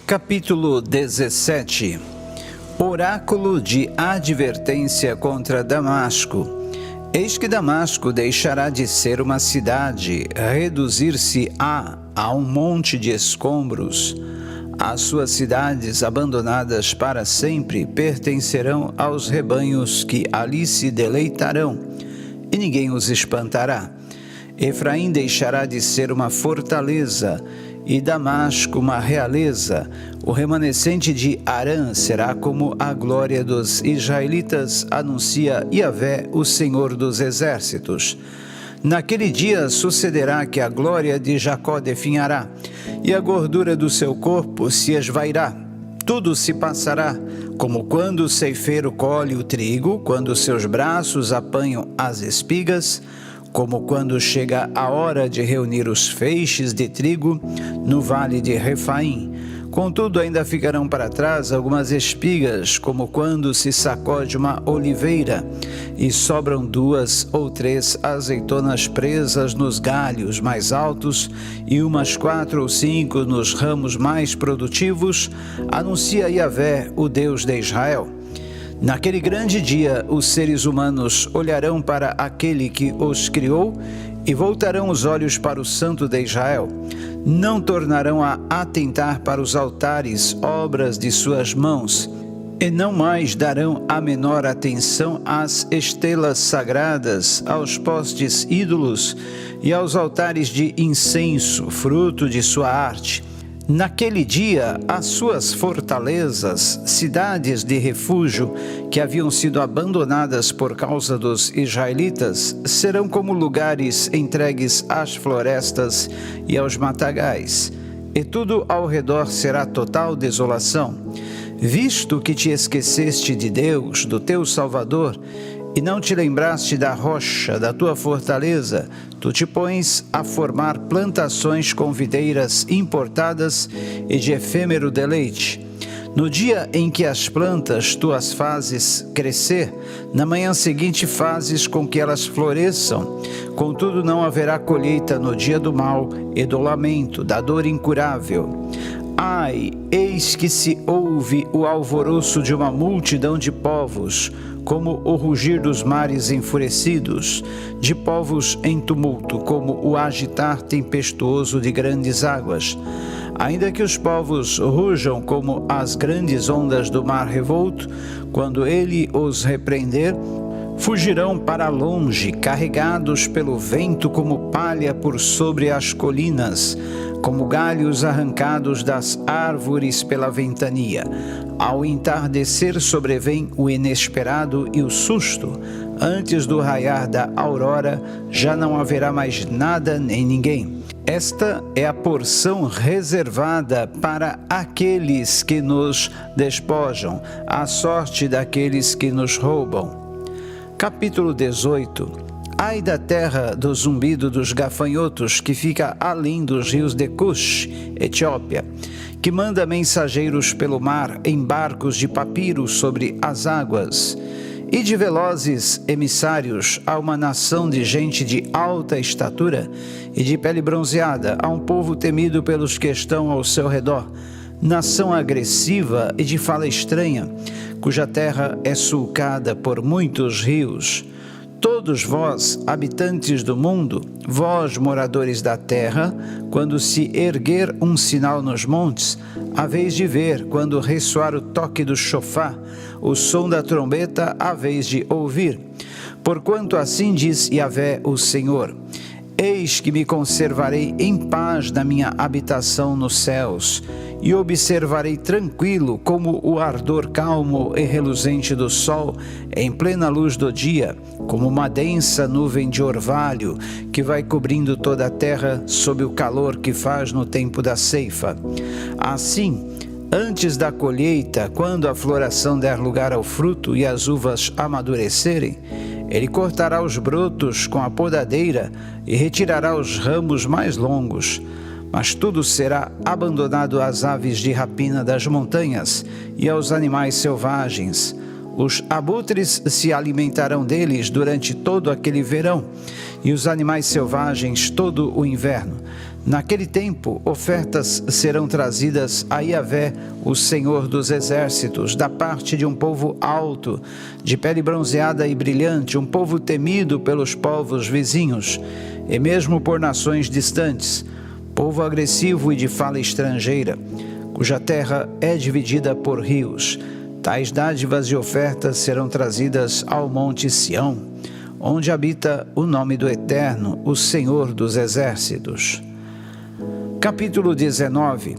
Capítulo 17. Oráculo de advertência contra Damasco. Eis que Damasco deixará de ser uma cidade, reduzir-se-á a um monte de escombros. As suas cidades, abandonadas para sempre, pertencerão aos rebanhos que ali se deleitarão, e ninguém os espantará. Efraim deixará de ser uma fortaleza, e Damasco uma realeza. O remanescente de Arã será como a glória dos israelitas, anuncia Yahvé, o Senhor dos exércitos. Naquele dia sucederá que a glória de Jacó definhará, e a gordura do seu corpo se esvairá. Tudo se passará, como quando o ceifeiro colhe o trigo, quando seus braços apanham as espigas, como quando chega a hora de reunir os feixes de trigo no vale de Refaim. Contudo, ainda ficarão para trás algumas espigas, como quando se sacode uma oliveira, e sobram 2 ou 3 azeitonas presas nos galhos mais altos, e umas 4 ou 5 nos ramos mais produtivos, anuncia Yahvé, o Deus de Israel. Naquele grande dia, os seres humanos olharão para aquele que os criou e voltarão os olhos para o Santo de Israel. Não tornarão a atentar para os altares, obras de suas mãos, e não mais darão a menor atenção às estelas sagradas, aos postes ídolos e aos altares de incenso, fruto de sua arte. Naquele dia, as suas fortalezas, cidades de refúgio que haviam sido abandonadas por causa dos israelitas, serão como lugares entregues às florestas e aos matagais, e tudo ao redor será total desolação. Visto que te esqueceste de Deus, do teu Salvador, e não te lembraste da rocha, da tua fortaleza, tu te pões a formar plantações com videiras importadas e de efêmero deleite. No dia em que as plantas tu as fazes crescer, na manhã seguinte fazes com que elas floresçam. Contudo, não haverá colheita no dia do mal e do lamento, da dor incurável. Ai, eis que se ouve o alvoroço de uma multidão de povos, como o rugir dos mares enfurecidos, de povos em tumulto, como o agitar tempestuoso de grandes águas. Ainda que os povos rujam como as grandes ondas do mar revolto, quando ele os repreender, fugirão para longe, carregados pelo vento como palha por sobre as colinas, como galhos arrancados das árvores pela ventania. Ao entardecer sobrevém o inesperado e o susto. Antes do raiar da aurora, já não haverá mais nada nem ninguém. Esta é a porção reservada para aqueles que nos despojam, a sorte daqueles que nos roubam. Capítulo 18. Ai da terra do zumbido dos gafanhotos, que fica além dos rios de Cush, Etiópia, que manda mensageiros pelo mar em barcos de papiro sobre as águas, e de velozes emissários a uma nação de gente de alta estatura e de pele bronzeada, a um povo temido pelos que estão ao seu redor, nação agressiva e de fala estranha, cuja terra é sulcada por muitos rios. Todos vós, habitantes do mundo, vós, moradores da terra, quando se erguer um sinal nos montes, haveis de ver, quando ressoar o toque do chofá, o som da trombeta, haveis de ouvir. Porquanto assim diz Yahvé, o Senhor: eis que me conservarei em paz na minha habitação nos céus, e observarei tranquilo como o ardor calmo e reluzente do sol em plena luz do dia, como uma densa nuvem de orvalho que vai cobrindo toda a terra sob o calor que faz no tempo da ceifa. Assim, antes da colheita, quando a floração der lugar ao fruto e as uvas amadurecerem, ele cortará os brotos com a podadeira e retirará os ramos mais longos. mas tudo será abandonado às aves de rapina das montanhas e aos animais selvagens. Os abutres se alimentarão deles durante todo aquele verão, e os animais selvagens todo o inverno. Naquele tempo, ofertas serão trazidas a Yahvé, o Senhor dos Exércitos, da parte de um povo alto, de pele bronzeada e brilhante, um povo temido pelos povos vizinhos, e mesmo por nações distantes, povo agressivo e de fala estrangeira, cuja terra é dividida por rios. Tais dádivas e ofertas serão trazidas ao monte Sião, onde habita o nome do Eterno, o Senhor dos Exércitos. Capítulo 19.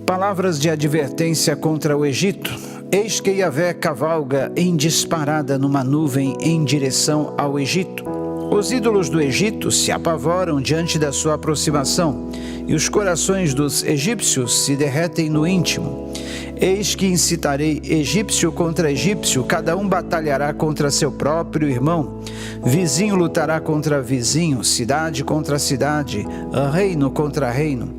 Palavras de advertência contra o Egito. Eis que Yahvé cavalga em disparada numa nuvem em direção ao Egito. Os ídolos do Egito se apavoram diante da sua aproximação, e os corações dos egípcios se derretem no íntimo. Eis que incitarei egípcio contra egípcio, cada um batalhará contra seu próprio irmão. Vizinho lutará contra vizinho, cidade contra cidade, reino contra reino.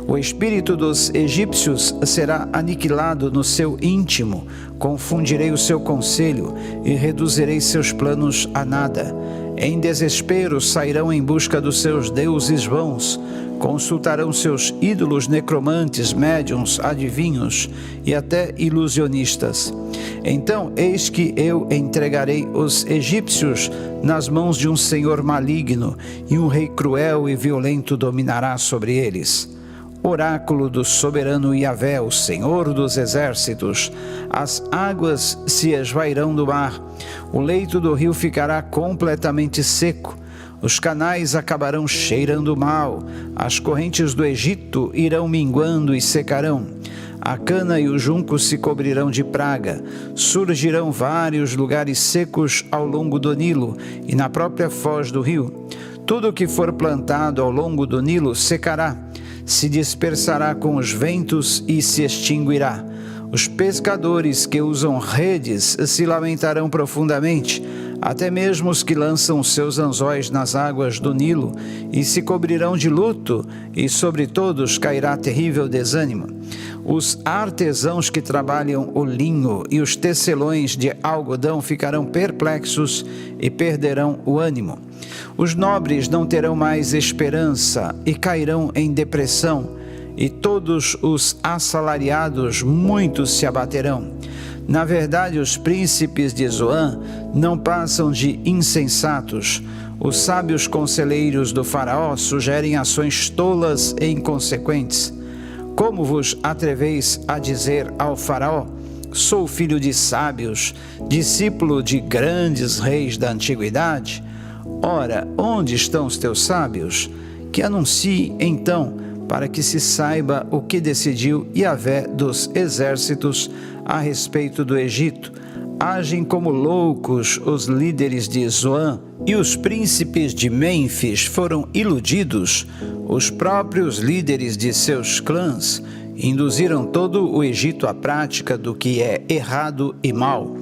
O espírito dos egípcios será aniquilado no seu íntimo, confundirei o seu conselho e reduzirei seus planos a nada. Em desespero sairão em busca dos seus deuses vãos, consultarão seus ídolos necromantes, médiuns, adivinhos e até ilusionistas. Então, eis que eu entregarei os egípcios nas mãos de um senhor maligno, e um rei cruel e violento dominará sobre eles. Oráculo do soberano Yahvé, o Senhor dos Exércitos. As águas se esvairão do mar, o leito do rio ficará completamente seco, os canais acabarão cheirando mal, as correntes do Egito irão minguando e secarão. A cana e o junco se cobrirão de praga, surgirão vários lugares secos ao longo do Nilo e na própria foz do rio. Tudo que for plantado ao longo do Nilo secará, se dispersará com os ventos e se extinguirá. Os pescadores que usam redes se lamentarão profundamente, até mesmo os que lançam seus anzóis nas águas do Nilo, e se cobrirão de luto, e sobre todos cairá terrível desânimo. Os artesãos que trabalham o linho e os tecelões de algodão ficarão perplexos e perderão o ânimo. Os nobres não terão mais esperança e cairão em depressão, e todos os assalariados muitos se abaterão. Na verdade, os príncipes de Zoan não passam de insensatos. Os sábios conselheiros do faraó sugerem ações tolas e inconsequentes. Como vos atreveis a dizer ao faraó: sou filho de sábios, discípulo de grandes reis da antiguidade? Ora, onde estão os teus sábios? Que anuncie, então, para que se saiba o que decidiu Yahvé dos Exércitos a respeito do Egito. Agem como loucos os líderes de Zoan, e os príncipes de Mênfis foram iludidos. Os próprios líderes de seus clãs induziram todo o Egito à prática do que é errado e mal.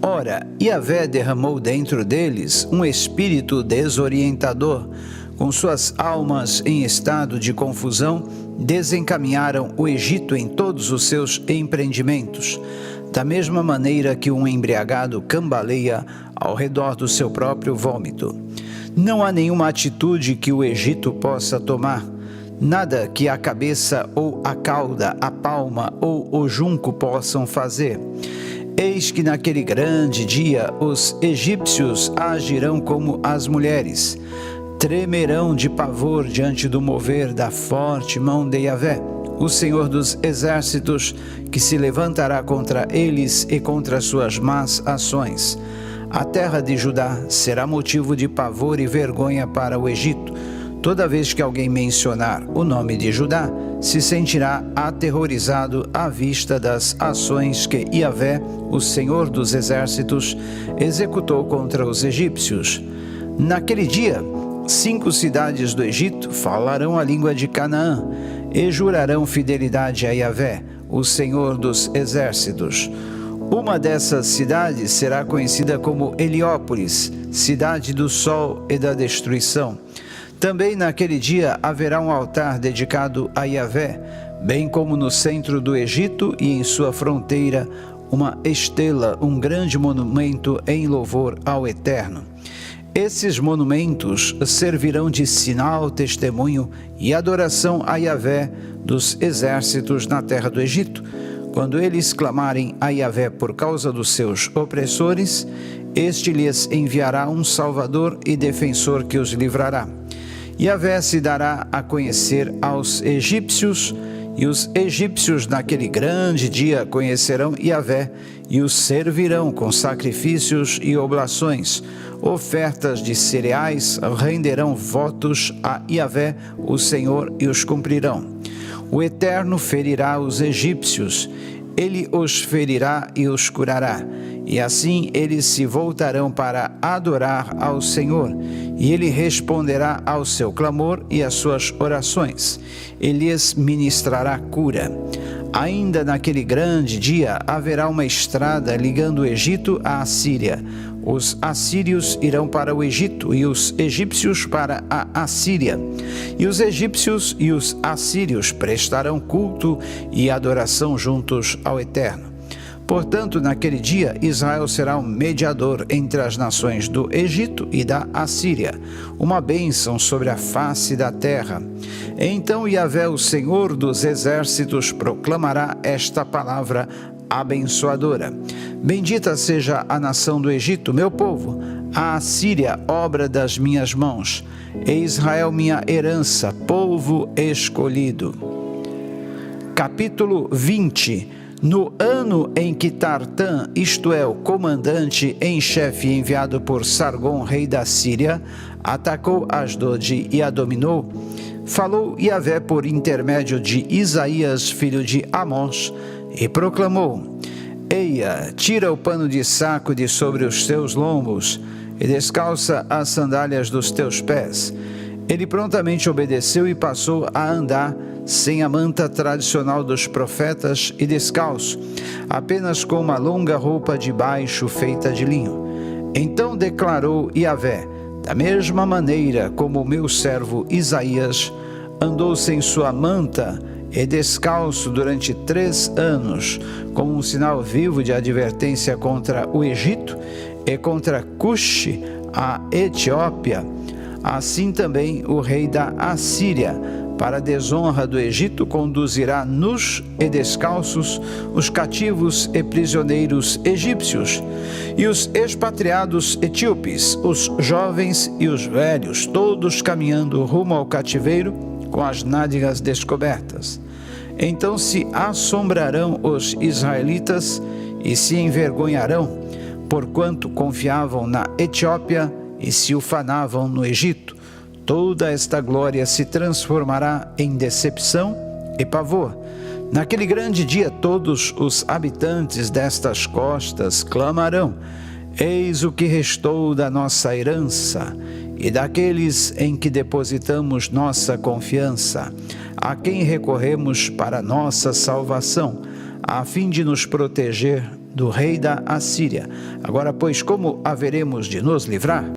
Ora, Yahvé derramou dentro deles um espírito desorientador. Com suas almas em estado de confusão, desencaminharam o Egito em todos os seus empreendimentos, da mesma maneira que um embriagado cambaleia ao redor do seu próprio vômito. Não há nenhuma atitude que o Egito possa tomar, nada que a cabeça ou a cauda, a palma ou o junco possam fazer. Eis que naquele grande dia os egípcios agirão como as mulheres, tremerão de pavor diante do mover da forte mão de Yahvé, o Senhor dos Exércitos, que se levantará contra eles e contra suas más ações. A terra de Judá será motivo de pavor e vergonha para o Egito. Toda vez que alguém mencionar o nome de Judá, se sentirá aterrorizado à vista das ações que Yahvé, o Senhor dos Exércitos, executou contra os egípcios. Naquele dia, 5 cidades do Egito falarão a língua de Canaã e jurarão fidelidade a Yahvé, o Senhor dos Exércitos. Uma dessas cidades será conhecida como Heliópolis, cidade do sol e da destruição. Também naquele dia haverá um altar dedicado a Yahvé, bem como no centro do Egito e em sua fronteira uma estela, um grande monumento em louvor ao Eterno. Esses monumentos servirão de sinal, testemunho e adoração a Yahvé dos exércitos na terra do Egito. Quando eles clamarem a Yahvé por causa dos seus opressores, este lhes enviará um salvador e defensor que os livrará. Yahvé se dará a conhecer aos egípcios, e os egípcios naquele grande dia conhecerão Yahvé e os servirão com sacrifícios e oblações, ofertas de cereais, renderão votos a Yahvé, o Senhor, e os cumprirão. O Eterno ferirá os egípcios, ele os ferirá e os curará, e assim eles se voltarão para adorar ao Senhor, e ele responderá ao seu clamor e às suas orações. Ele lhes ministrará cura. Ainda naquele grande dia haverá uma estrada ligando o Egito à Assíria. Os assírios irão para o Egito e os egípcios para a Assíria. E os egípcios e os assírios prestarão culto e adoração juntos ao Eterno. Portanto, naquele dia, Israel será um mediador entre as nações do Egito e da Assíria, uma bênção sobre a face da terra. Então Yahvé, o Senhor dos exércitos, proclamará esta palavra abençoadora. Bendita seja a nação do Egito, meu povo, a Assíria, obra das minhas mãos, e Israel, minha herança, povo escolhido. Capítulo 20. No ano em que Tartã, isto é, o comandante em chefe enviado por Sargom, rei da Síria, atacou Asdod e a dominou, falou Yahvé por intermédio de Isaías, filho de Amós, e proclamou: Eia, tira o pano de saco de sobre os teus lombos e descalça as sandálias dos teus pés. Ele prontamente obedeceu e passou a andar sem a manta tradicional dos profetas e descalço, apenas com uma longa roupa de baixo feita de linho. Então declarou Yahvé: da mesma maneira como o meu servo Isaías andou sem sua manta e descalço durante 3 anos, como um sinal vivo de advertência contra o Egito e contra Cush, a Etiópia, assim também o rei da Assíria, para a desonra do Egito, conduzirá nus e descalços os cativos e prisioneiros egípcios, e os expatriados etíopes, os jovens e os velhos, todos caminhando rumo ao cativeiro com as nádegas descobertas. Então se assombrarão os israelitas e se envergonharão, porquanto confiavam na Etiópia e se ufanavam no Egito. Toda esta glória se transformará em decepção e pavor. Naquele grande dia, todos os habitantes destas costas clamarão: eis o que restou da nossa herança e daqueles em que depositamos nossa confiança, a quem recorremos para nossa salvação, a fim de nos proteger do rei da Assíria. Agora, pois, como haveremos de nos livrar?